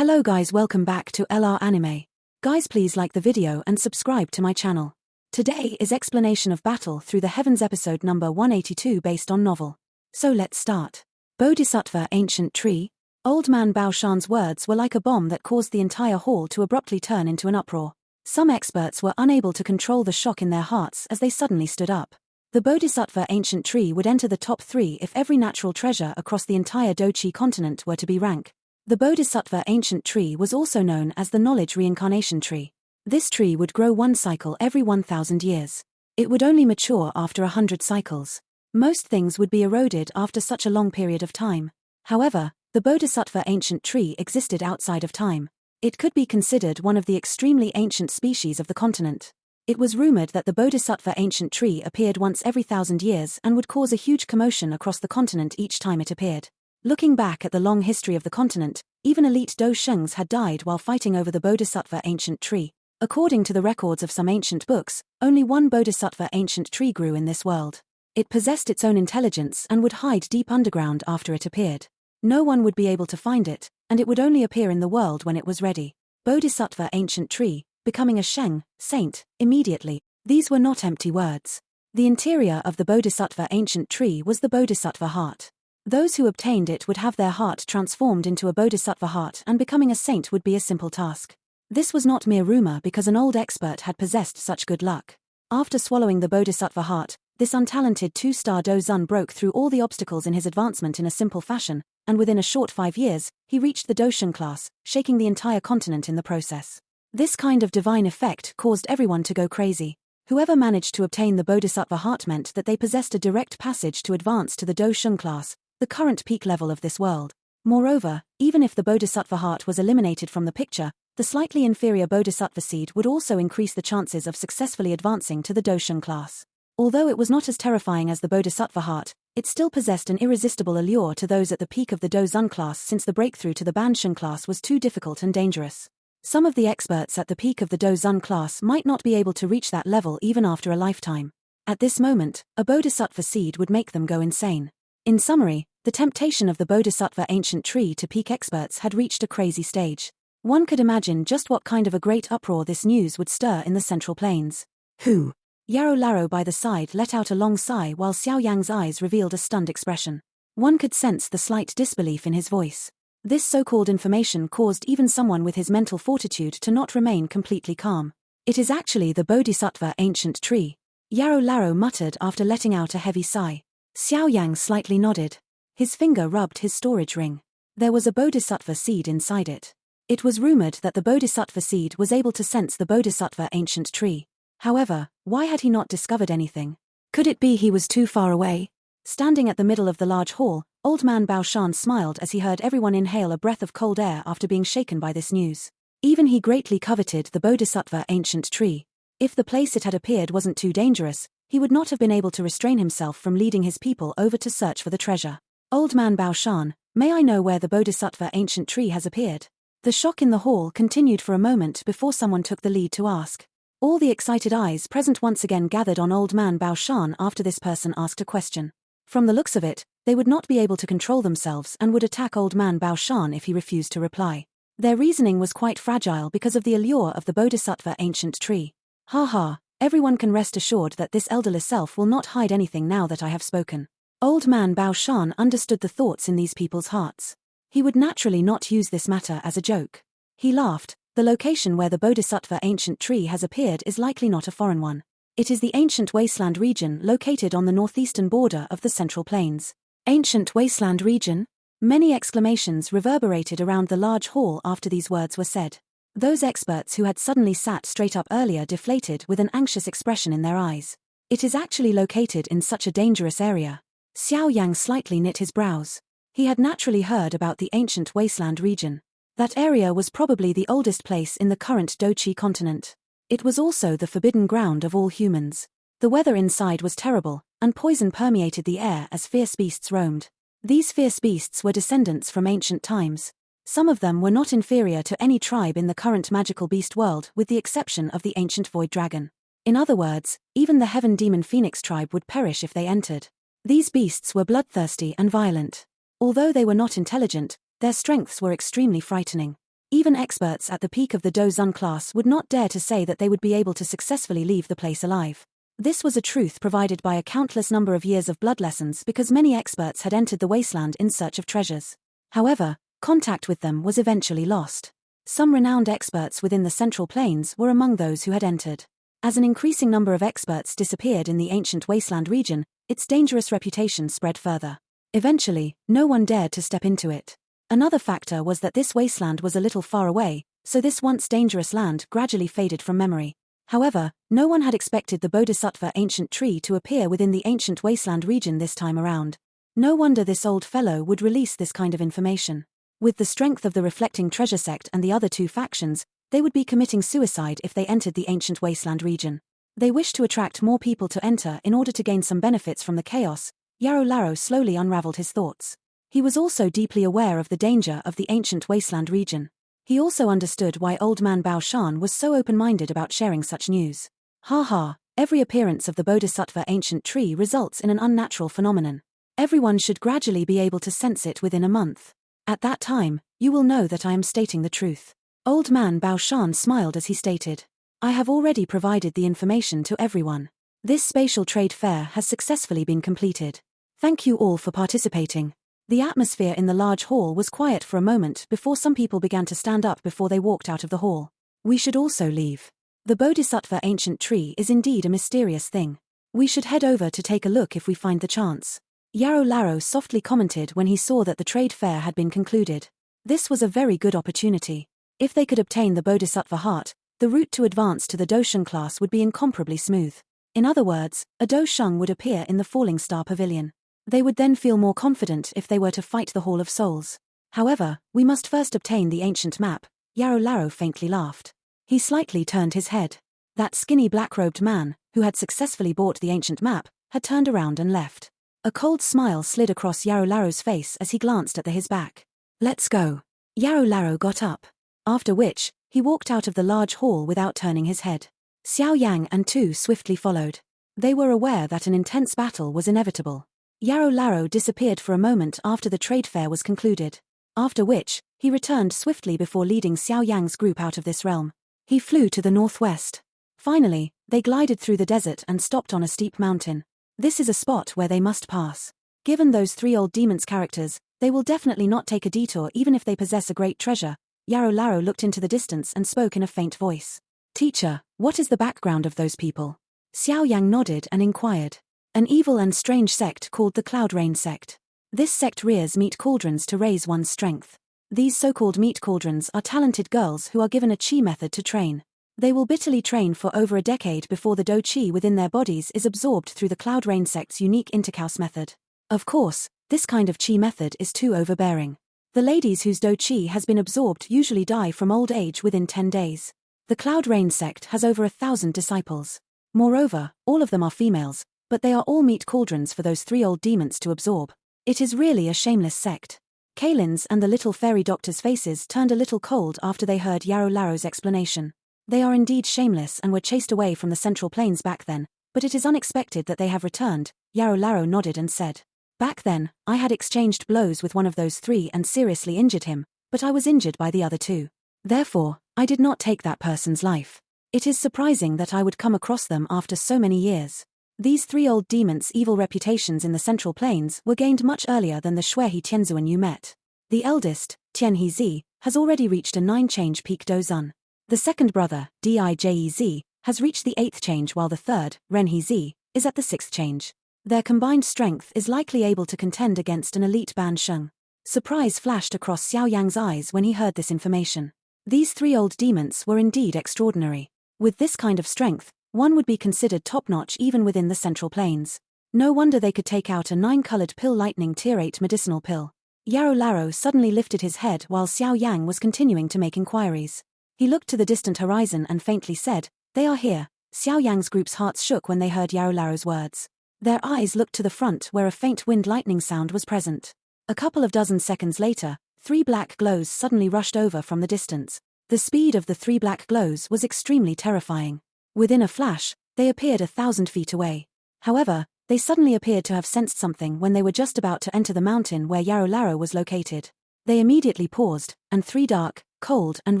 Hello guys, welcome back to LR Anime. Guys, please like the video and subscribe to my channel. Today is Explanation of Battle Through the Heavens episode number 182 based on novel. So let's start. Bodhisattva Ancient Tree. Old man Bao Shan's words were like a bomb that caused the entire hall to abruptly turn into an uproar. Some experts were unable to control the shock in their hearts as they suddenly stood up. The Bodhisattva Ancient Tree would enter the top 3 if every natural treasure across the entire Dochi continent were to be ranked. The Bodhisattva Ancient Tree was also known as the Knowledge Reincarnation Tree. This tree would grow one cycle every 1,000 years. It would only mature after 100 cycles. Most things would be eroded after such a long period of time. However, the Bodhisattva Ancient Tree existed outside of time. It could be considered one of the extremely ancient species of the continent. It was rumored that the Bodhisattva Ancient Tree appeared once every 1,000 years and would cause a huge commotion across the continent each time it appeared. Looking back at the long history of the continent, even elite Do Shengs had died while fighting over the Bodhisattva Ancient Tree. According to the records of some ancient books, only one Bodhisattva Ancient Tree grew in this world. It possessed its own intelligence and would hide deep underground after it appeared. No one would be able to find it, and it would only appear in the world when it was ready. Bodhisattva Ancient Tree, becoming a Sheng, saint, immediately. These were not empty words. The interior of the Bodhisattva Ancient Tree was the Bodhisattva heart. Those who obtained it would have their heart transformed into a Bodhisattva heart, and becoming a saint would be a simple task. This was not mere rumor because an old expert had possessed such good luck. After swallowing the Bodhisattva heart, this untalented 2-star Dozun broke through all the obstacles in his advancement in a simple fashion, and within a short 5 years, he reached the Doshan class, shaking the entire continent in the process. This kind of divine effect caused everyone to go crazy. Whoever managed to obtain the Bodhisattva heart meant that they possessed a direct passage to advance to the Doshan class, the current peak level of this world. Moreover, even if the Bodhisattva heart was eliminated from the picture, the slightly inferior Bodhisattva seed would also increase the chances of successfully advancing to the Doshan class. Although it was not as terrifying as the Bodhisattva heart, it still possessed an irresistible allure to those at the peak of the Dozun class, since the breakthrough to the Banshan class was too difficult and dangerous. Some of the experts at the peak of the Dozun class might not be able to reach that level even after a lifetime. At this moment, a Bodhisattva seed would make them go insane. In summary, the temptation of the Bodhisattva Ancient Tree to peak experts had reached a crazy stage. One could imagine just what kind of a great uproar this news would stir in the Central Plains. Who? Yarrow Larrow by the side let out a long sigh while Xiao Yang's eyes revealed a stunned expression. One could sense the slight disbelief in his voice. This so-called information caused even someone with his mental fortitude to not remain completely calm. It is actually the Bodhisattva Ancient Tree, Yarrow Larrow muttered after letting out a heavy sigh. Xiao Yang slightly nodded. His finger rubbed his storage ring. There was a Bodhisattva seed inside it. It was rumored that the Bodhisattva seed was able to sense the Bodhisattva Ancient Tree. However, why had he not discovered anything? Could it be he was too far away? Standing at the middle of the large hall, old man Bao Shan smiled as he heard everyone inhale a breath of cold air after being shaken by this news. Even he greatly coveted the Bodhisattva Ancient Tree. If the place it had appeared wasn't too dangerous, he would not have been able to restrain himself from leading his people over to search for the treasure. Old man Bao Shan, may I know where the Bodhisattva Ancient Tree has appeared? The shock in the hall continued for a moment before someone took the lead to ask. All the excited eyes present once again gathered on old man Bao Shan after this person asked a question. From the looks of it, they would not be able to control themselves and would attack old man Bao Shan if he refused to reply. Their reasoning was quite fragile because of the allure of the Bodhisattva Ancient Tree. Ha ha, everyone can rest assured that this elderly self will not hide anything now that I have spoken. Old man Bao Shan understood the thoughts in these people's hearts. He would naturally not use this matter as a joke. He laughed. The location where the Bodhisattva Ancient Tree has appeared is likely not a foreign one. It is the ancient Wasteland region located on the northeastern border of the Central Plains. Ancient Wasteland region? Many exclamations reverberated around the large hall after these words were said. Those experts who had suddenly sat straight up earlier deflated with an anxious expression in their eyes. It is actually located in such a dangerous area. Xiao Yang slightly knit his brows. He had naturally heard about the ancient Wasteland region. That area was probably the oldest place in the current Dochi continent. It was also the forbidden ground of all humans. The weather inside was terrible, and poison permeated the air as fierce beasts roamed. These fierce beasts were descendants from ancient times. Some of them were not inferior to any tribe in the current magical beast world with the exception of the ancient void dragon. In other words, even the heaven demon phoenix tribe would perish if they entered. These beasts were bloodthirsty and violent. Although they were not intelligent, their strengths were extremely frightening. Even experts at the peak of the Dozun class would not dare to say that they would be able to successfully leave the place alive. This was a truth provided by a countless number of years of blood lessons because many experts had entered the Wasteland in search of treasures. However, contact with them was eventually lost. Some renowned experts within the Central Plains were among those who had entered. As an increasing number of experts disappeared in the ancient Wasteland region, its dangerous reputation spread further. Eventually, no one dared to step into it. Another factor was that this wasteland was a little far away, so this once dangerous land gradually faded from memory. However, no one had expected the bodhisattva ancient tree to appear within the ancient wasteland region this time around. No wonder this old fellow would release this kind of information. With the strength of the Reflecting Treasure sect and the other two factions, they would be committing suicide if they entered the ancient wasteland region. They wished to attract more people to enter in order to gain some benefits from the chaos. Yarrow Larrow slowly unraveled his thoughts. He was also deeply aware of the danger of the ancient wasteland region. He also understood why Old Man Bao Shan was so open-minded about sharing such news. Ha ha, every appearance of the Bodhisattva ancient tree results in an unnatural phenomenon. Everyone should gradually be able to sense it within a month. At that time, you will know that I am stating the truth. Old Man Bao Shan smiled as he stated, I have already provided the information to everyone. This spatial trade fair has successfully been completed. Thank you all for participating. The atmosphere in the large hall was quiet for a moment before some people began to stand up before they walked out of the hall. We should also leave. The Bodhisattva ancient tree is indeed a mysterious thing. We should head over to take a look if we find the chance. Yarrow Larrow softly commented when he saw that the trade fair had been concluded. This was a very good opportunity. If they could obtain the Bodhisattva heart, the route to advance to the Dosheng class would be incomparably smooth. In other words, a Dosheng would appear in the Falling Star Pavilion. They would then feel more confident if they were to fight the Hall of Souls. However, we must first obtain the ancient map. Yarrow Larrow faintly laughed. He slightly turned his head. That skinny black-robed man, who had successfully bought the ancient map, had turned around and left. A cold smile slid across Yarrow Larrow's face as he glanced at his back. Let's go. Yarrow Larrow got up. After which, he walked out of the large hall without turning his head. Xiao Yang and Tu swiftly followed. They were aware that an intense battle was inevitable. Yarrow Larrow disappeared for a moment after the trade fair was concluded. After which, he returned swiftly before leading Xiao Yang's group out of this realm. He flew to the northwest. Finally, they glided through the desert and stopped on a steep mountain. This is a spot where they must pass. Given those three old demons' characters, they will definitely not take a detour even if they possess a great treasure. Yarrow Larrow looked into the distance and spoke in a faint voice. Teacher, what is the background of those people? Xiao Yang nodded and inquired. An evil and strange sect called the Cloud Rain sect. This sect rears meat cauldrons to raise one's strength. These so-called meat cauldrons are talented girls who are given a chi method to train. They will bitterly train for over a decade before the do chi within their bodies is absorbed through the Cloud Rain sect's unique intercourse method. Of course, this kind of chi method is too overbearing. The ladies whose do chi has been absorbed usually die from old age within 10 days. The Cloud Rain sect has over 1,000 disciples. Moreover, all of them are females, but they are all meat cauldrons for those three old demons to absorb. It is really a shameless sect. Kaylin's and the little fairy doctor's faces turned a little cold after they heard Yarrow Larrow's explanation. They are indeed shameless and were chased away from the Central Plains back then, but it is unexpected that they have returned. Yarrow Larrow nodded and said, Back then, I had exchanged blows with one of those three and seriously injured him, but I was injured by the other two. Therefore, I did not take that person's life. It is surprising that I would come across them after so many years. These three old demons' evil reputations in the Central Plains were gained much earlier than the Shuehe Tianzuan you met. The eldest, Tianhe Zi, has already reached a 9-change peak Dozun. The second brother, Dijez, has reached the 8th change while the third, Renhe Zi, is at the 6th change. Their combined strength is likely able to contend against an elite Ban Sheng. Surprise flashed across Xiao Yang's eyes when he heard this information. These three old demons were indeed extraordinary. With this kind of strength, one would be considered top-notch even within the Central Plains. No wonder they could take out a 9-colored pill lightning tier 8 medicinal pill. Yarrow Larrow suddenly lifted his head while Xiao Yang was continuing to make inquiries. He looked to the distant horizon and faintly said, They are here. Xiao Yang's group's hearts shook when they heard Yarrow Larrow's words. Their eyes looked to the front where a faint wind lightning sound was present. A couple of dozen seconds later, 3 black glows suddenly rushed over from the distance. The speed of the 3 black glows was extremely terrifying. Within a flash, they appeared 1,000 feet away. However, they suddenly appeared to have sensed something when they were just about to enter the mountain where Yarrow Larrow was located. They immediately paused, and 3 dark, cold and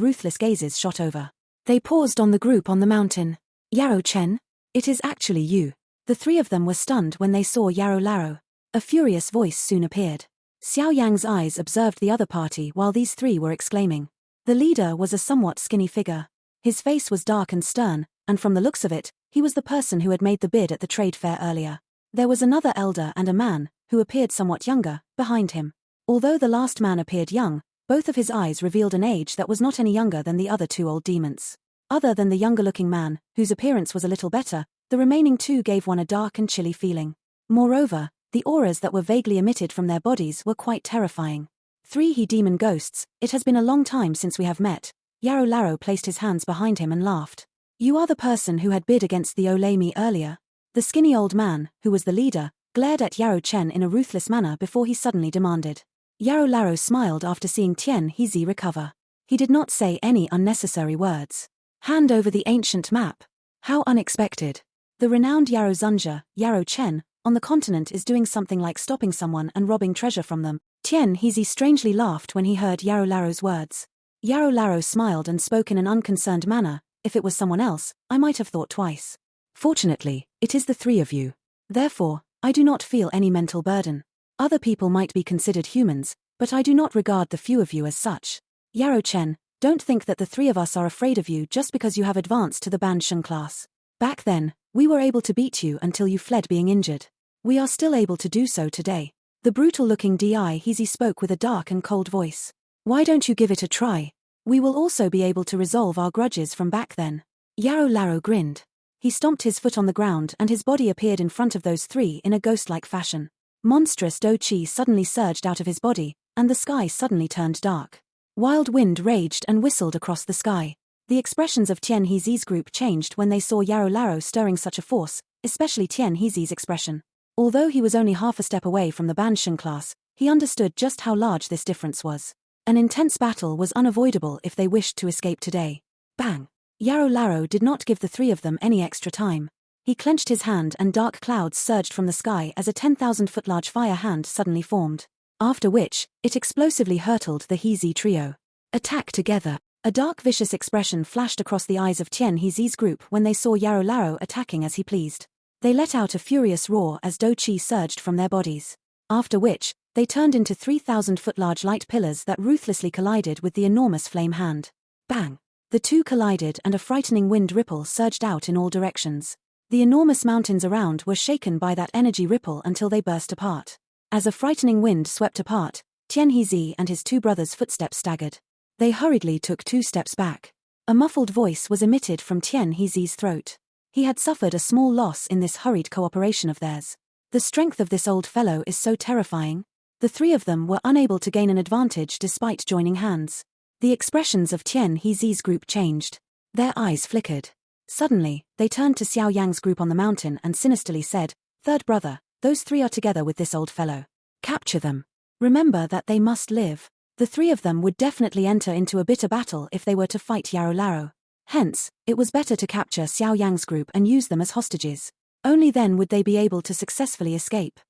ruthless gazes shot over. They paused on the group on the mountain. Yarrow Chen? It is actually you. The three of them were stunned when they saw Yarrow Larrow. A furious voice soon appeared. Xiao Yang's eyes observed the other party while these three were exclaiming. The leader was a somewhat skinny figure. His face was dark and stern, and from the looks of it, he was the person who had made the bid at the trade fair earlier. There was another elder and a man, who appeared somewhat younger, behind him. Although the last man appeared young, both of his eyes revealed an age that was not any younger than the other two old demons. Other than the younger-looking man, whose appearance was a little better, the remaining two gave one a dark and chilly feeling. Moreover, the auras that were vaguely emitted from their bodies were quite terrifying. Three he-demon ghosts, it has been a long time since we have met. Yarrow Larrow placed his hands behind him and laughed. You are the person who had bid against the Olemi earlier? The skinny old man, who was the leader, glared at Yarrow Chen in a ruthless manner before he suddenly demanded. Yarrow Larrow smiled after seeing Tian Hezi recover. He did not say any unnecessary words. Hand over the ancient map. How unexpected. The renowned Yarrow Zunja, Yarrow Chen, on the continent is doing something like stopping someone and robbing treasure from them. Tian Hezi strangely laughed when he heard Yarrow Larrow's words. Yarrow Larrow smiled and spoke in an unconcerned manner. If it was someone else, I might have thought twice. Fortunately, it is the three of you. Therefore, I do not feel any mental burden. Other people might be considered humans, but I do not regard the few of you as such. Yarrow Chen, don't think that the three of us are afraid of you just because you have advanced to the Bansheng class. Back then, we were able to beat you until you fled being injured. We are still able to do so today. The brutal-looking Di Heezy spoke with a dark and cold voice. Why don't you give it a try? We will also be able to resolve our grudges from back then. Yarrow Larrow grinned. He stomped his foot on the ground and his body appeared in front of those three in a ghost-like fashion. Monstrous Do Chi suddenly surged out of his body, and the sky suddenly turned dark. Wild wind raged and whistled across the sky. The expressions of Tian Hezi's group changed when they saw Yarrow Larrow stirring such a force, especially Tian Hezi's expression. Although he was only half a step away from the Bansheng class, he understood just how large this difference was. An intense battle was unavoidable if they wished to escape today. Bang! Yarrow Larrow did not give the three of them any extra time. He clenched his hand and dark clouds surged from the sky as a 10,000-foot large fire hand suddenly formed. After which, it explosively hurtled the Heezi trio. Attack together! A dark vicious expression flashed across the eyes of Tian Hezi's group when they saw Yarrow Larrow attacking as he pleased. They let out a furious roar as Do Chi surged from their bodies. After which, they turned into 3,000-foot large light pillars that ruthlessly collided with the enormous flame hand. Bang! The two collided and a frightening wind ripple surged out in all directions. The enormous mountains around were shaken by that energy ripple until they burst apart. As a frightening wind swept apart, Tian Heezi and his two brothers' footsteps staggered. They hurriedly took 2 steps back. A muffled voice was emitted from Tian Heezi's throat. He had suffered a small loss in this hurried cooperation of theirs. The strength of this old fellow is so terrifying. The three of them were unable to gain an advantage despite joining hands. The expressions of Tian Heezi's group changed. Their eyes flickered. Suddenly, they turned to Xiao Yang's group on the mountain and sinisterly said, "Third brother, those three are together with this old fellow. Capture them. Remember that they must live." The three of them would definitely enter into a bitter battle if they were to fight Yarrow Larrow. Hence, it was better to capture Xiao Yang's group and use them as hostages. Only then would they be able to successfully escape.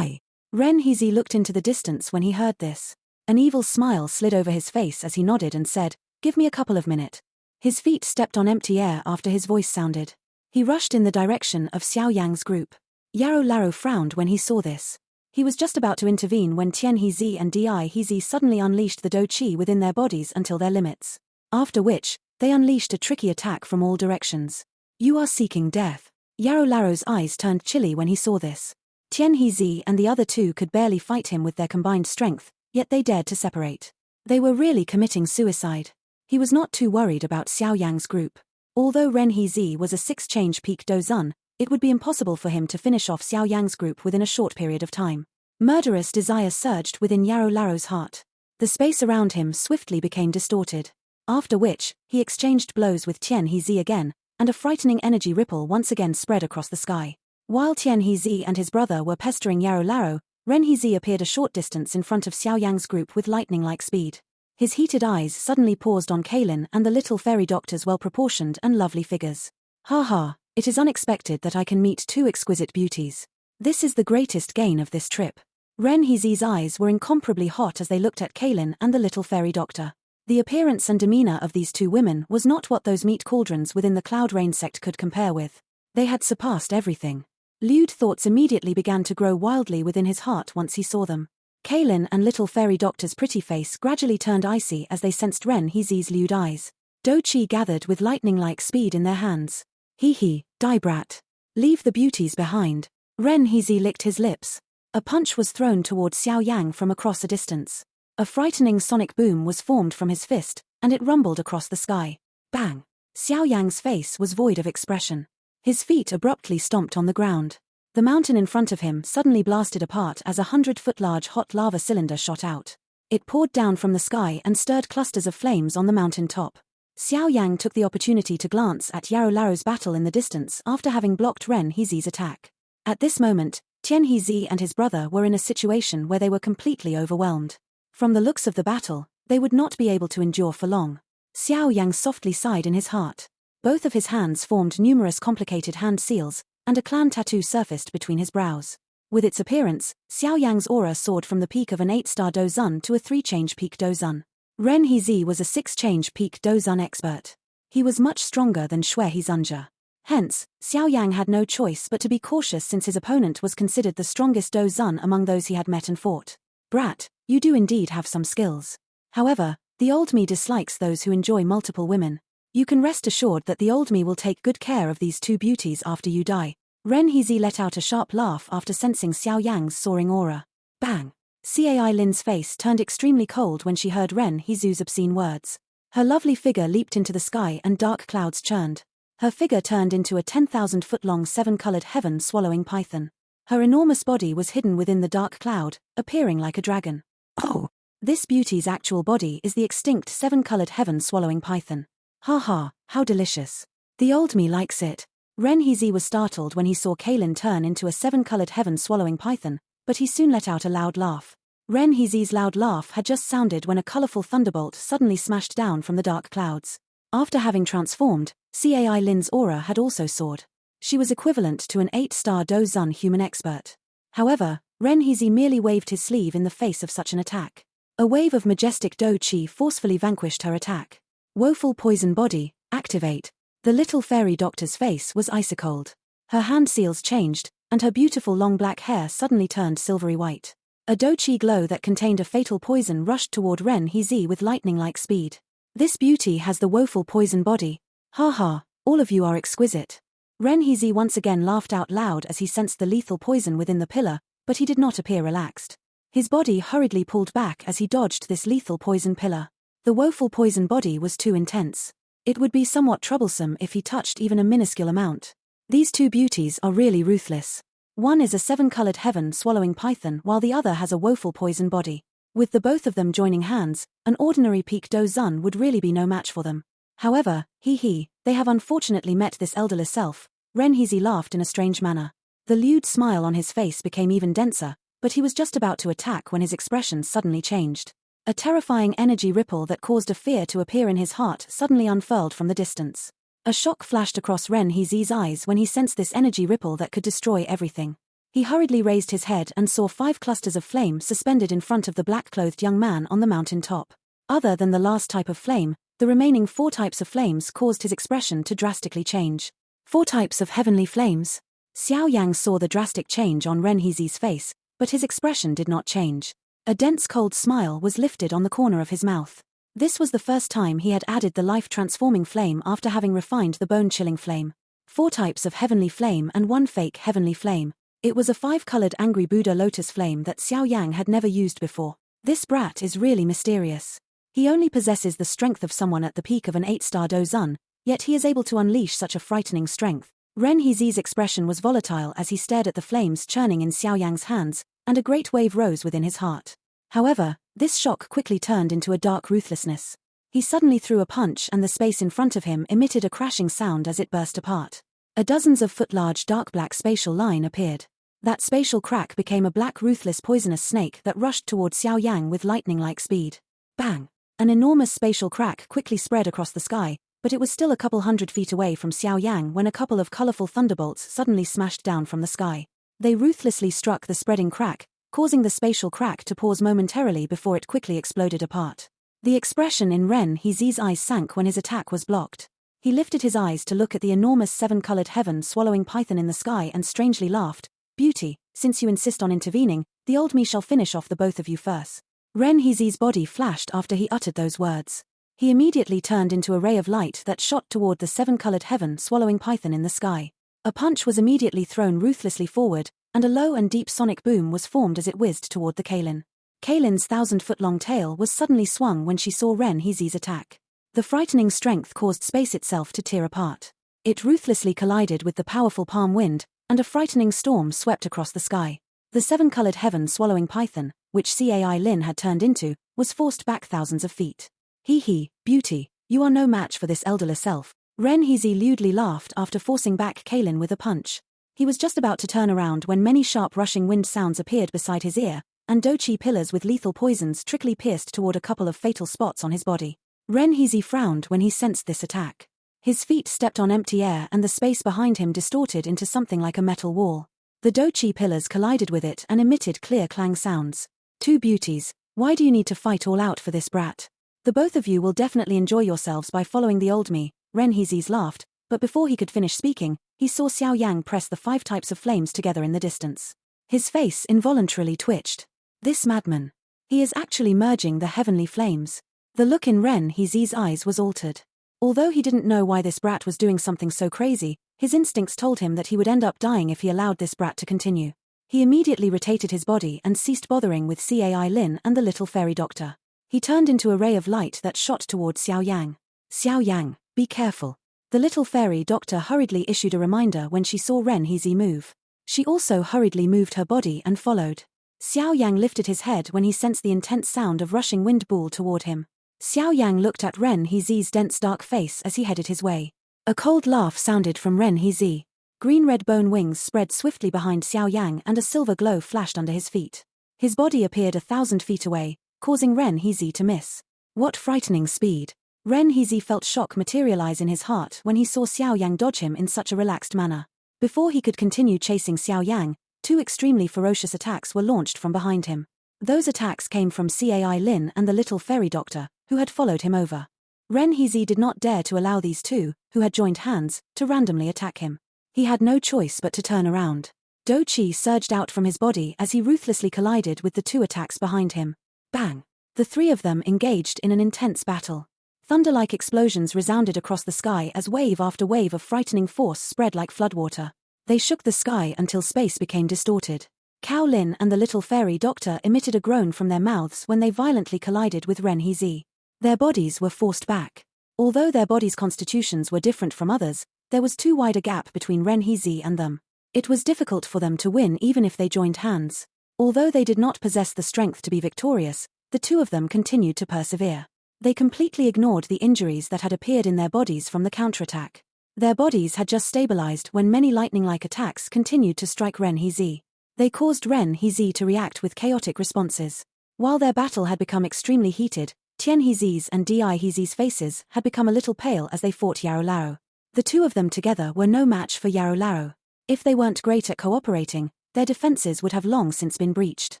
Ren Heezi looked into the distance when he heard this. An evil smile slid over his face as he nodded and said, "Give me a couple of minutes." His feet stepped on empty air after his voice sounded. He rushed in the direction of Xiao Yang's group. Yarrow Larrow frowned when he saw this. He was just about to intervene when Tian Heezi and Di Heezi suddenly unleashed the Do Chi within their bodies until their limits. After which, they unleashed a tricky attack from all directions. "You are seeking death." Yarrow Larrow's eyes turned chilly when he saw this. Tian Heezi and the other two could barely fight him with their combined strength, yet they dared to separate. They were really committing suicide. He was not too worried about Xiao Yang's group. Although Ren Heezi was a 6-change peak Dozun, it would be impossible for him to finish off Xiao Yang's group within a short period of time. Murderous desire surged within Yarrow Larrow's heart. The space around him swiftly became distorted. After which, he exchanged blows with Tian Heezi again, and a frightening energy ripple once again spread across the sky. While Tian Heezi and his brother were pestering Yarrow Larrow, Ren Heezi appeared a short distance in front of Xiao Yang's group with lightning-like speed. His heated eyes suddenly paused on Kaylin and the little fairy doctor's well-proportioned and lovely figures. "Ha ha, it is unexpected that I can meet 2 exquisite beauties. This is the greatest gain of this trip." Ren Heezi's eyes were incomparably hot as they looked at Kaylin and the little fairy doctor. The appearance and demeanor of these two women was not what those meat cauldrons within the Cloud Rain sect could compare with. They had surpassed everything. Lewd thoughts immediately began to grow wildly within his heart once he saw them. Kaelin and little fairy doctor's pretty face gradually turned icy as they sensed Ren Heezi's lewd eyes. Do Chi gathered with lightning-like speed in their hands. Hee, die brat. Leave the beauties behind. Ren Heezi licked his lips. A punch was thrown toward Xiao Yang from across a distance. A frightening sonic boom was formed from his fist, and it rumbled across the sky. Bang! Xiao Yang's face was void of expression. His feet abruptly stomped on the ground. The mountain in front of him suddenly blasted apart as a 100-foot-large hot lava cylinder shot out. It poured down from the sky and stirred clusters of flames on the mountain top. Xiao Yang took the opportunity to glance at Yarou Larou's battle in the distance after having blocked Ren Heezi's attack. At this moment, Tian Heezi and his brother were in a situation where they were completely overwhelmed. From the looks of the battle, they would not be able to endure for long. Xiao Yang softly sighed in his heart. Both of his hands formed numerous complicated hand seals, and a clan tattoo surfaced between his brows. With its appearance, Xiao Yang's aura soared from the peak of an 8-star Dozun to a 3-change peak Dozun. Ren Heezi was a 6-change peak Dozun expert. He was much stronger than Shui Heezunja. Hence, Xiao Yang had no choice but to be cautious since his opponent was considered the strongest Dozun among those he had met and fought. Brat, you do indeed have some skills. However, the old me dislikes those who enjoy multiple women. You can rest assured that the old me will take good care of these two beauties after you die. Ren Heezi let out a sharp laugh after sensing Xiao Yang's soaring aura. Bang! Cai Lin's face turned extremely cold when she heard Ren Heezu's obscene words. Her lovely figure leaped into the sky and dark clouds churned. Her figure turned into a 10,000-foot-long 7-colored heaven-swallowing python. Her enormous body was hidden within the dark cloud, appearing like a dragon. Oh! This beauty's actual body is the extinct 7-colored heaven-swallowing python. Ha ha, how delicious. The old me likes it. Ren Heezi was startled when he saw Kaelin turn into a 7-colored heaven-swallowing python, but he soon let out a loud laugh. Ren Heezi's loud laugh had just sounded when a colorful thunderbolt suddenly smashed down from the dark clouds. After having transformed, Cai Lin's aura had also soared. She was equivalent to an 8-star Dozun human expert. However, Ren Heezi merely waved his sleeve in the face of such an attack. A wave of majestic Do Chi forcefully vanquished her attack. Woeful poison body, activate. The little fairy doctor's face was icy-cold. Her hand seals changed, and her beautiful long black hair suddenly turned silvery white. A Do Chi glow that contained a fatal poison rushed toward Ren Heezi with lightning-like speed. This beauty has the woeful poison body. Ha ha, all of you are exquisite. Ren Heezi once again laughed out loud as he sensed the lethal poison within the pillar, but he did not appear relaxed. His body hurriedly pulled back as he dodged this lethal poison pillar. The woeful poison body was too intense. It would be somewhat troublesome if he touched even a minuscule amount. These two beauties are really ruthless. One is a 7-colored heaven-swallowing python while the other has a woeful poison body. With the both of them joining hands, an ordinary peak Dozun would really be no match for them. However, they have unfortunately met this elderly self. Ren Heezi laughed in a strange manner. The lewd smile on his face became even denser, but he was just about to attack when his expression suddenly changed. A terrifying energy ripple that caused a fear to appear in his heart suddenly unfurled from the distance. A shock flashed across Ren Heezi's eyes when he sensed this energy ripple that could destroy everything. He hurriedly raised his head and saw 5 clusters of flame suspended in front of the black-clothed young man on the mountain top. Other than the last type of flame, the remaining 4 types of flames caused his expression to drastically change. 4 types of heavenly flames. Xiao Yang saw the drastic change on Ren Heezi's face, but his expression did not change. A dense cold smile was lifted on the corner of his mouth. This was the first time he had added the life-transforming flame after having refined the bone-chilling flame. 4 types of heavenly flame and 1 fake heavenly flame. It was a 5-colored angry Buddha lotus flame that Xiao Yang had never used before. This brat is really mysterious. He only possesses the strength of someone at the peak of an 8-star Dozun, yet he is able to unleash such a frightening strength. Ren Heezi's expression was volatile as he stared at the flames churning in Xiao Yang's hands, and a great wave rose within his heart. However, this shock quickly turned into a dark ruthlessness. He suddenly threw a punch and the space in front of him emitted a crashing sound as it burst apart. A dozens of foot-large dark black spatial line appeared. That spatial crack became a black ruthless poisonous snake that rushed toward Xiao Yang with lightning-like speed. Bang! An enormous spatial crack quickly spread across the sky, but it was still a couple hundred feet away from Xiao Yang when a couple of colorful thunderbolts suddenly smashed down from the sky. They ruthlessly struck the spreading crack, causing the spatial crack to pause momentarily before it quickly exploded apart. The expression in Ren Heezi's eyes sank when his attack was blocked. He lifted his eyes to look at the enormous seven-colored heaven-swallowing python in the sky and strangely laughed. Beauty, since you insist on intervening, the old me shall finish off the both of you first. Ren Heezi's body flashed after he uttered those words. He immediately turned into a ray of light that shot toward the seven-colored heaven-swallowing python in the sky. A punch was immediately thrown ruthlessly forward, and a low and deep sonic boom was formed as it whizzed toward the Kaylin. Kaylin's 1,000-foot-long tail was suddenly swung when she saw Ren Heezi's attack. The frightening strength caused space itself to tear apart. It ruthlessly collided with the powerful palm wind, and a frightening storm swept across the sky. The seven-colored heaven-swallowing python, which Cai Lin had turned into, was forced back thousands of feet. Hee, beauty, you are no match for this elderly self. Ren Heezi lewdly laughed after forcing back Kaylin with a punch. He was just about to turn around when many sharp rushing wind sounds appeared beside his ear, and dochi pillars with lethal poisons trickily pierced toward a couple of fatal spots on his body. Ren Heezi frowned when he sensed this attack. His feet stepped on empty air and the space behind him distorted into something like a metal wall. The dochi pillars collided with it and emitted clear clang sounds. Two beauties, why do you need to fight all out for this brat? The both of you will definitely enjoy yourselves by following the old me, Ren Heezi's laughed, but before he could finish speaking, he saw Xiao Yang press the 5 types of flames together in the distance. His face involuntarily twitched. This madman. He is actually merging the heavenly flames. The look in Ren Heezi's eyes was altered. Although he didn't know why this brat was doing something so crazy, his instincts told him that he would end up dying if he allowed this brat to continue. He immediately rotated his body and ceased bothering with Cai Lin and the little fairy doctor. He turned into a ray of light that shot towards Xiao Yang. Xiao Yang, be careful. The little fairy doctor hurriedly issued a reminder when she saw Ren Heezi move. She also hurriedly moved her body and followed. Xiao Yang lifted his head when he sensed the intense sound of rushing wind bool toward him. Xiao Yang looked at Ren Heezi's dense dark face as he headed his way. A cold laugh sounded from Ren Heezi. Green-red bone wings spread swiftly behind Xiao Yang and a silver glow flashed under his feet. His body appeared 1,000 feet away, causing Ren Heezi to miss. What frightening speed! Ren Heezi felt shock materialize in his heart when he saw Xiao Yang dodge him in such a relaxed manner. Before he could continue chasing Xiao Yang, 2 extremely ferocious attacks were launched from behind him. Those attacks came from Cai Lin and the little fairy doctor, who had followed him over. Ren Heezi did not dare to allow these 2, who had joined hands, to randomly attack him. He had no choice but to turn around. Do Chi surged out from his body as he ruthlessly collided with the 2 attacks behind him. Bang! The 3 of them engaged in an intense battle. Thunder-like explosions resounded across the sky as wave after wave of frightening force spread like floodwater. They shook the sky until space became distorted. Cao Lin and the little fairy doctor emitted a groan from their mouths when they violently collided with Ren Heezi. Their bodies were forced back. Although their bodies' constitutions were different from others, there was too wide a gap between Ren Heezi and them. It was difficult for them to win even if they joined hands. Although they did not possess the strength to be victorious, the 2 of them continued to persevere. They completely ignored the injuries that had appeared in their bodies from the counterattack. Their bodies had just stabilized when many lightning-like attacks continued to strike Ren Heezi. They caused Ren Heezi to react with chaotic responses. While their battle had become extremely heated, Tian Heezi's and Di Heezi's faces had become a little pale as they fought Yarou Larou. The 2 of them together were no match for Yarou Larou. If they weren't great at cooperating, their defenses would have long since been breached.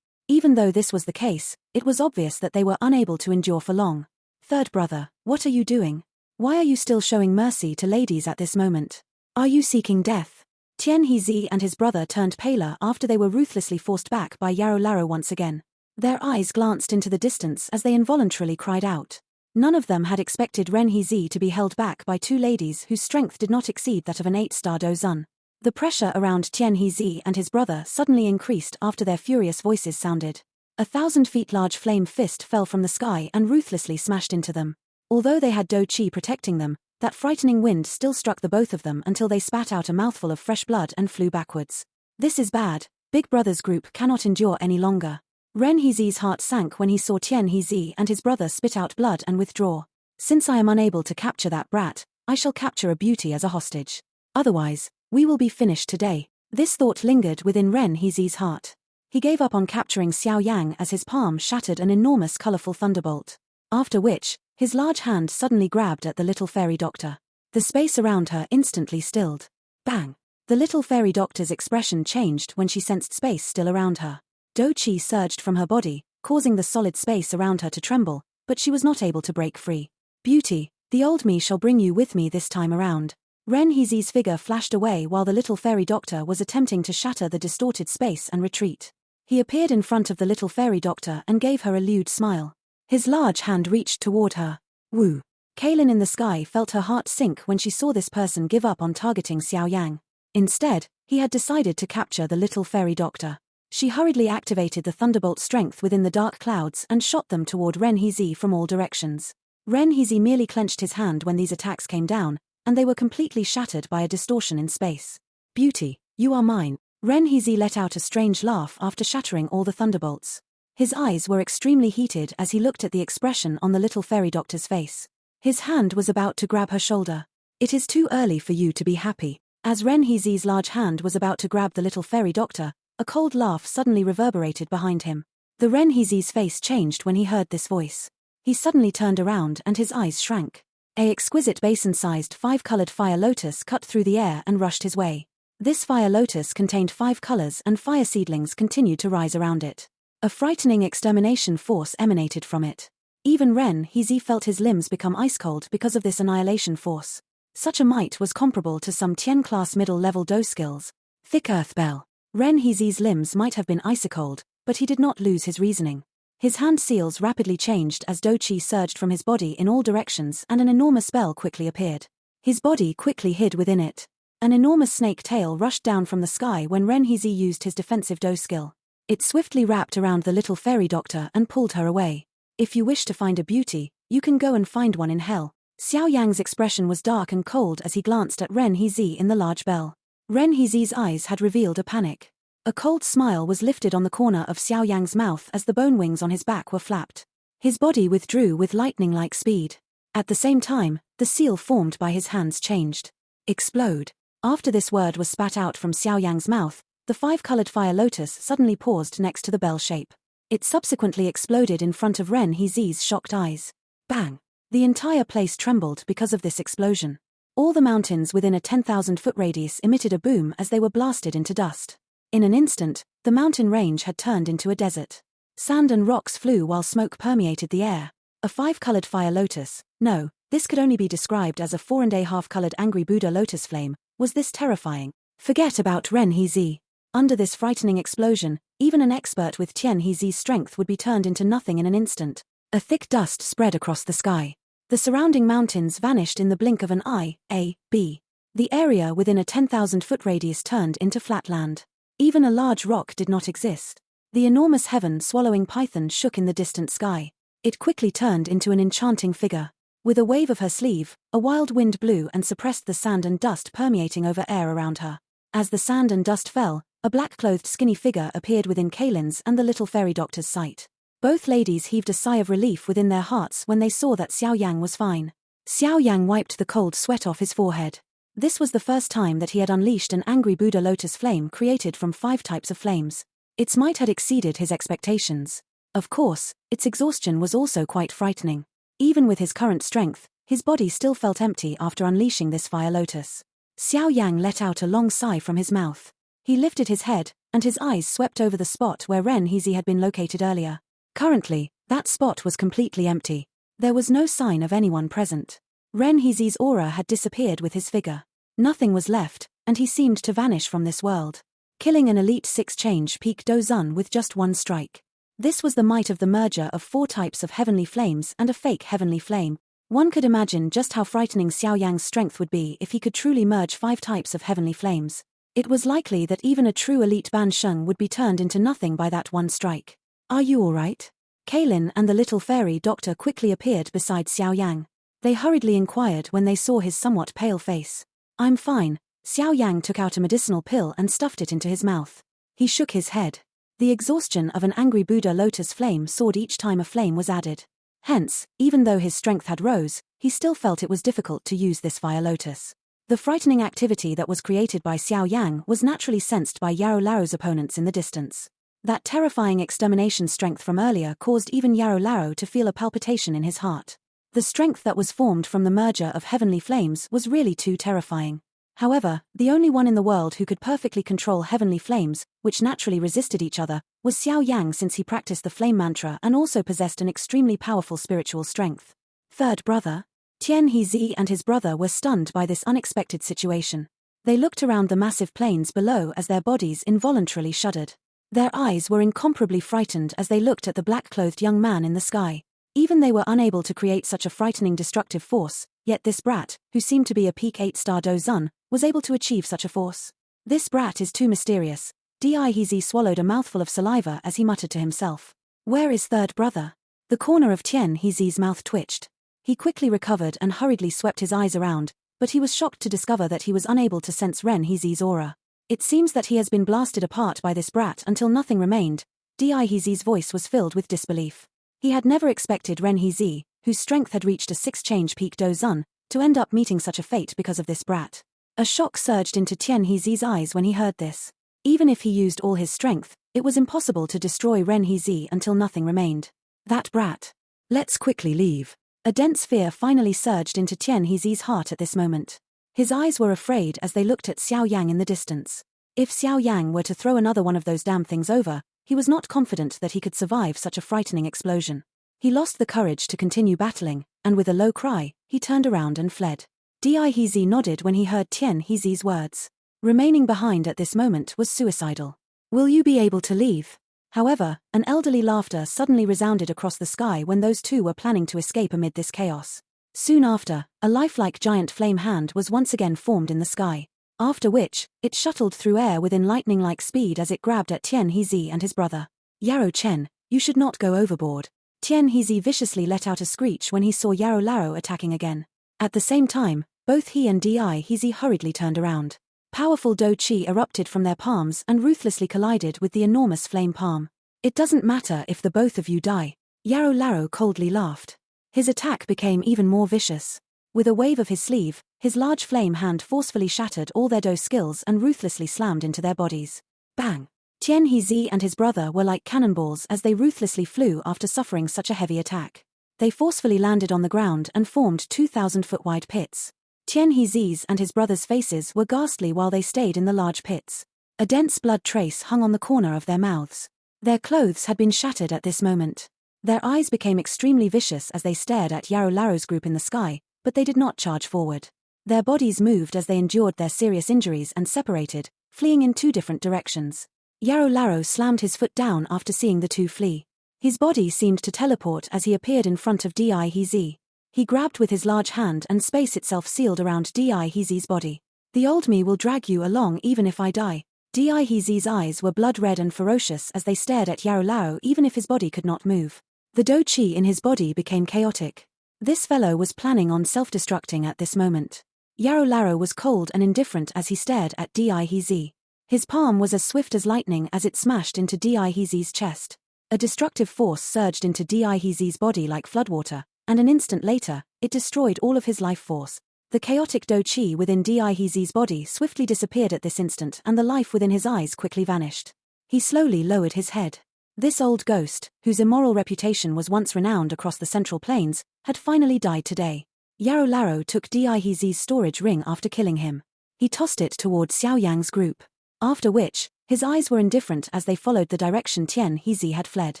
Even though this was the case, it was obvious that they were unable to endure for long. Third brother, what are you doing? Why are you still showing mercy to ladies at this moment? Are you seeking death? Tian Heezi and his brother turned paler after they were ruthlessly forced back by Yarou Larou once again. Their eyes glanced into the distance as they involuntarily cried out. None of them had expected Ren Heezi to be held back by 2 ladies whose strength did not exceed that of an 8-star Dozun. The pressure around Tian Heezi and his brother suddenly increased after their furious voices sounded. 1,000 feet large flame fist fell from the sky and ruthlessly smashed into them. Although they had Do Chi protecting them, that frightening wind still struck the both of them until they spat out a mouthful of fresh blood and flew backwards. This is bad. Big Brother's group cannot endure any longer. Ren Heezi's heart sank when he saw Tian Heezi and his brother spit out blood and withdraw. Since I am unable to capture that brat, I shall capture a beauty as a hostage. Otherwise, we will be finished today. This thought lingered within Ren Heezi's heart. He gave up on capturing Xiao Yang as his palm shattered an enormous colorful thunderbolt. After which, his large hand suddenly grabbed at the little fairy doctor. The space around her instantly stilled. Bang! The little fairy doctor's expression changed when she sensed space still around her. Do Chi surged from her body, causing the solid space around her to tremble, but she was not able to break free. Beauty, the old me shall bring you with me this time around. Ren Heezi's figure flashed away while the little fairy doctor was attempting to shatter the distorted space and retreat. He appeared in front of the little fairy doctor and gave her a lewd smile. His large hand reached toward her. Woo! Kaylin in the sky felt her heart sink when she saw this person give up on targeting Xiao Yang. Instead, he had decided to capture the little fairy doctor. She hurriedly activated the thunderbolt strength within the dark clouds and shot them toward Ren Heezi from all directions. Ren Heezi merely clenched his hand when these attacks came down, and they were completely shattered by a distortion in space. Beauty, you are mine. Ren Heezi let out a strange laugh after shattering all the thunderbolts. His eyes were extremely heated as he looked at the expression on the little fairy doctor's face. His hand was about to grab her shoulder. It is too early for you to be happy. As Ren Heezi's large hand was about to grab the little fairy doctor, a cold laugh suddenly reverberated behind him. The Ren Heezi's face changed when he heard this voice. He suddenly turned around and his eyes shrank. An exquisite basin-sized 5-colored fire lotus cut through the air and rushed his way. This fire lotus contained 5 colors and fire seedlings continued to rise around it. A frightening extermination force emanated from it. Even Ren Heezi felt his limbs become ice-cold because of this annihilation force. Such a might was comparable to some Tien-class middle-level Do skills. Thick earth bell. Ren Heezi's limbs might have been ice-cold, but he did not lose his reasoning. His hand seals rapidly changed as Do Chi surged from his body in all directions and an enormous bell quickly appeared. His body quickly hid within it. An enormous snake tail rushed down from the sky when Ren Heezi used his defensive Do skill. It swiftly wrapped around the little fairy doctor and pulled her away. If you wish to find a beauty, you can go and find one in hell. Xiao Yang's expression was dark and cold as he glanced at Ren Heezi in the large bell. Ren Heezi's eyes had revealed a panic. A cold smile was lifted on the corner of Xiao Yang's mouth as the bone wings on his back were flapped. His body withdrew with lightning-like speed. At the same time, the seal formed by his hands changed. Explode. After this word was spat out from Xiao Yang's mouth, the 5-colored fire lotus suddenly paused next to the bell shape. It subsequently exploded in front of Ren Heezi's shocked eyes. Bang! The entire place trembled because of this explosion. All the mountains within a 10,000-foot radius emitted a boom as they were blasted into dust. In an instant, the mountain range had turned into a desert. Sand and rocks flew while smoke permeated the air. A 5-colored fire lotus, no, this could only be described as a 4.5-colored angry Buddha lotus flame, was this terrifying. Forget about Ren Heezi. Under this frightening explosion, even an expert with Tien Heezi's strength would be turned into nothing in an instant. A thick dust spread across the sky. The surrounding mountains vanished in the blink of an eye. The area within a 10,000-foot radius turned into flat land. Even a large rock did not exist. The enormous heaven-swallowing python shook in the distant sky. It quickly turned into an enchanting figure. With a wave of her sleeve, a wild wind blew and suppressed the sand and dust permeating over air around her. As the sand and dust fell, a black-clothed skinny figure appeared within Kaylin's and the little fairy doctor's sight. Both ladies heaved a sigh of relief within their hearts when they saw that Xiao Yang was fine. Xiao Yang wiped the cold sweat off his forehead. This was the first time that he had unleashed an angry Buddha lotus flame created from 5 types of flames. Its might had exceeded his expectations. Of course, its exhaustion was also quite frightening. Even with his current strength, his body still felt empty after unleashing this fire lotus. Xiao Yang let out a long sigh from his mouth. He lifted his head, and his eyes swept over the spot where Ren Heezi had been located earlier. Currently, that spot was completely empty. There was no sign of anyone present. Ren Heezi's aura had disappeared with his figure. Nothing was left, and he seemed to vanish from this world. Killing an elite 6 change peak Dozun with just 1 strike. This was the might of the merger of 4 types of heavenly flames and a fake heavenly flame. One could imagine just how frightening Xiao Yang's strength would be if he could truly merge 5 types of heavenly flames. It was likely that even a true elite Ban Sheng would be turned into nothing by that 1 strike. Are you alright? Kaylin and the little fairy doctor quickly appeared beside Xiao Yang. They hurriedly inquired when they saw his somewhat pale face. I'm fine. Xiao Yang took out a medicinal pill and stuffed it into his mouth. He shook his head. The exhaustion of an angry Buddha lotus flame soared each time a flame was added. Hence, even though his strength had rose, he still felt it was difficult to use this fire lotus. The frightening activity that was created by Xiao Yang was naturally sensed by Yarou Larou's opponents in the distance. That terrifying extermination strength from earlier caused even Yarou Larou to feel a palpitation in his heart. The strength that was formed from the merger of heavenly flames was really too terrifying. However, the only one in the world who could perfectly control heavenly flames, which naturally resisted each other, was Xiao Yang, since he practiced the flame mantra and also possessed an extremely powerful spiritual strength. Third brother? Tian Hezi and his brother were stunned by this unexpected situation. They looked around the massive plains below as their bodies involuntarily shuddered. Their eyes were incomparably frightened as they looked at the black-clothed young man in the sky. Even they were unable to create such a frightening destructive force, yet this brat, who seemed to be a peak 8-star Dozun, was able to achieve such a force. This brat is too mysterious. Dihizi swallowed a mouthful of saliva as he muttered to himself. Where is third brother? The corner of Tian Hezi's mouth twitched. He quickly recovered and hurriedly swept his eyes around, but he was shocked to discover that he was unable to sense Ren Hezi's aura. It seems that he has been blasted apart by this brat until nothing remained. Dihizi's voice was filled with disbelief. He had never expected Ren Hezi, whose strength had reached a 6-change peak Dozun, to end up meeting such a fate because of this brat. A shock surged into Tian Hezi's eyes when he heard this. Even if he used all his strength, it was impossible to destroy Ren Hezi until nothing remained. That brat. Let's quickly leave. A dense fear finally surged into Tian Hezi's heart at this moment. His eyes were afraid as they looked at Xiao Yang in the distance. If Xiao Yang were to throw another one of those damn things over, he was not confident that he could survive such a frightening explosion. He lost the courage to continue battling, and with a low cry, he turned around and fled. Dihizi nodded when he heard Tian Hezi's words. Remaining behind at this moment was suicidal. Will you be able to leave? However, an elderly laughter suddenly resounded across the sky when those two were planning to escape amid this chaos. Soon after, a lifelike giant flame hand was once again formed in the sky. After which, it shuttled through air within lightning-like speed as it grabbed at Tian Hezi and his brother. Yarrow Chen, you should not go overboard. Tian Hezi viciously let out a screech when he saw Yarrow Laro attacking again. At the same time, both he and Dihizi hurriedly turned around. Powerful Do Chi erupted from their palms and ruthlessly collided with the enormous flame palm. It doesn't matter if the both of you die. Yarrow Laro coldly laughed. His attack became even more vicious. With a wave of his sleeve, his large flame hand forcefully shattered all their Do skills and ruthlessly slammed into their bodies. Bang! Tian Hezi and his brother were like cannonballs as they ruthlessly flew after suffering such a heavy attack. They forcefully landed on the ground and formed 2,000-foot wide pits. Tian Hezi's and his brother's faces were ghastly while they stayed in the large pits. A dense blood trace hung on the corner of their mouths. Their clothes had been shattered at this moment. Their eyes became extremely vicious as they stared at Yarrow Laro's group in the sky, but they did not charge forward. Their bodies moved as they endured their serious injuries and separated, fleeing in two different directions. Yarrow Laro slammed his foot down after seeing the two flee. His body seemed to teleport as he appeared in front of Dihizi. He grabbed with his large hand and space itself sealed around Dihizi's body. The old me will drag you along even if I die. Dihizi's eyes were blood red and ferocious as they stared at Yarrow Laro even if his body could not move. The Do Chi in his body became chaotic. This fellow was planning on self-destructing at this moment. Yarrow Laro was cold and indifferent as he stared at Dihizi. His palm was as swift as lightning as it smashed into Dihizi's chest. A destructive force surged into Dihizi's body like floodwater, and an instant later, it destroyed all of his life force. The chaotic Do Chi within Dihizi's body swiftly disappeared at this instant and the life within his eyes quickly vanished. He slowly lowered his head. This old ghost, whose immoral reputation was once renowned across the Central Plains, had finally died today. Yarrow Laro took Dihizi's storage ring after killing him. He tossed it toward Xiao Yang's group. After which, his eyes were indifferent as they followed the direction Tian Hezi had fled.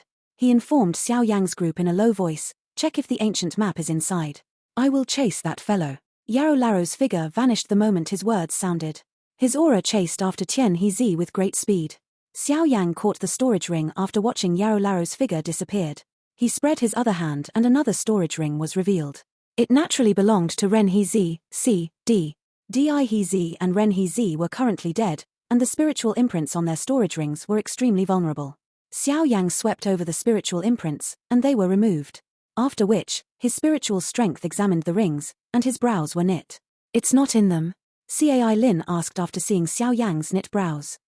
He informed Xiao Yang's group in a low voice, "Check if the ancient map is inside. I will chase that fellow." Yarrow Laro's figure vanished the moment his words sounded. His aura chased after Tian Hezi with great speed. Xiao Yang caught the storage ring after watching Yarrow Laro's figure disappeared. He spread his other hand and another storage ring was revealed. It naturally belonged to Ren Hezi, C.D. Dihizi and Ren Hezi were currently dead, and the spiritual imprints on their storage rings were extremely vulnerable. Xiao Yang swept over the spiritual imprints, and they were removed. After which, his spiritual strength examined the rings, and his brows were knit. "It's not in them?" Cai Lin asked after seeing Xiao Yang's knit brows.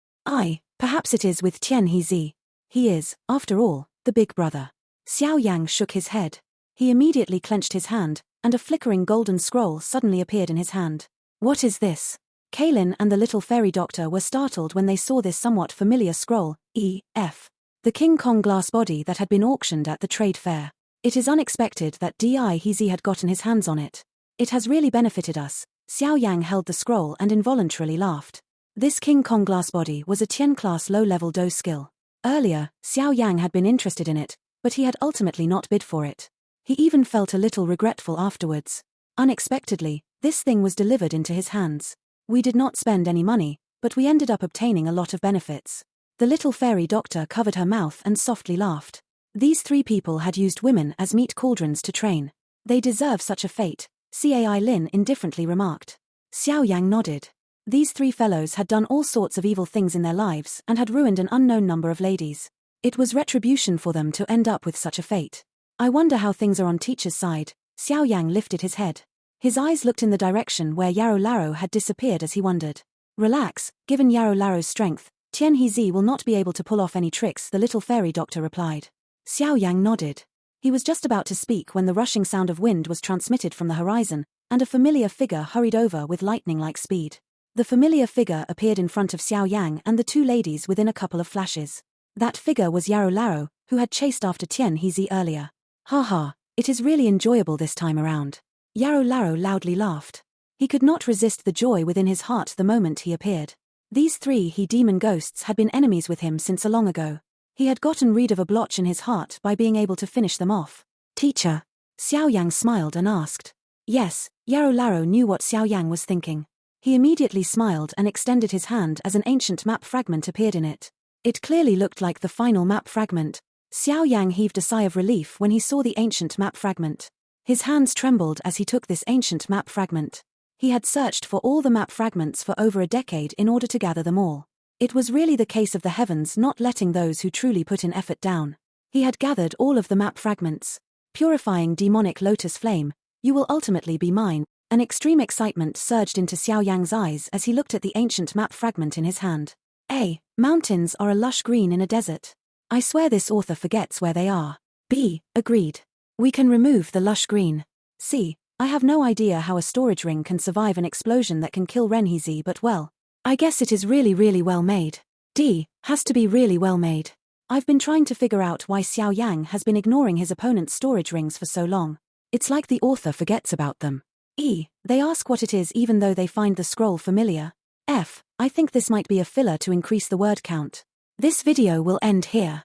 Perhaps it is with Tian Hezi. He is, after all, the big brother." Xiao Yang shook his head. He immediately clenched his hand, and a flickering golden scroll suddenly appeared in his hand. "What is this?" Kaylin and the little fairy doctor were startled when they saw this somewhat familiar scroll, E.F. The King Kong glass body that had been auctioned at the trade fair. It is unexpected that Dihizi had gotten his hands on it. It has really benefited us. Xiao Yang held the scroll and involuntarily laughed. This King Kong glass body was a Tian class low-level Do skill. Earlier, Xiao Yang had been interested in it, but he had ultimately not bid for it. He even felt a little regretful afterwards. Unexpectedly, this thing was delivered into his hands. We did not spend any money, but we ended up obtaining a lot of benefits. The little fairy doctor covered her mouth and softly laughed. These three people had used women as meat cauldrons to train. They deserve such a fate, Cai Lin indifferently remarked. Xiao Yang nodded. These three fellows had done all sorts of evil things in their lives and had ruined an unknown number of ladies. It was retribution for them to end up with such a fate. I wonder how things are on teacher's side. Xiao Yang lifted his head. His eyes looked in the direction where Yarrow Larrow had disappeared as he wondered. Relax, given Yarrow Larrow's strength, Tian Hezi will not be able to pull off any tricks, the little fairy doctor replied. Xiao Yang nodded. He was just about to speak when the rushing sound of wind was transmitted from the horizon, and a familiar figure hurried over with lightning-like speed. The familiar figure appeared in front of Xiao Yang and the two ladies within a couple of flashes. That figure was Yarrow Larrow, who had chased after Tian Hezi earlier. Ha ha, it is really enjoyable this time around. Yarrow Larrow loudly laughed. He could not resist the joy within his heart the moment he appeared. These three he-demon ghosts had been enemies with him since a long ago. He had gotten rid of a blotch in his heart by being able to finish them off. Teacher. Xiao Yang smiled and asked. Yes, Yarrow Larrow knew what Xiao Yang was thinking. He immediately smiled and extended his hand as an ancient map fragment appeared in it. It clearly looked like the final map fragment. Xiao Yang heaved a sigh of relief when he saw the ancient map fragment. His hands trembled as he took this ancient map fragment. He had searched for all the map fragments for over a decade in order to gather them all. It was really the case of the heavens not letting those who truly put in effort down. He had gathered all of the map fragments. Purifying demonic lotus flame, you will ultimately be mine. An extreme excitement surged into Xiao Yang's eyes as he looked at the ancient map fragment in his hand. A. Mountains are a lush green in a desert. I swear this author forgets where they are. B. Agreed. We can remove the lush green. C. I have no idea how a storage ring can survive an explosion that can kill Renhizi, but well, I guess it is really well made. D. Has to be really well made. I've been trying to figure out why Xiao Yang has been ignoring his opponent's storage rings for so long. It's like the author forgets about them. E. They ask what it is even though they find the scroll familiar. F. I think this might be a filler to increase the word count. This video will end here.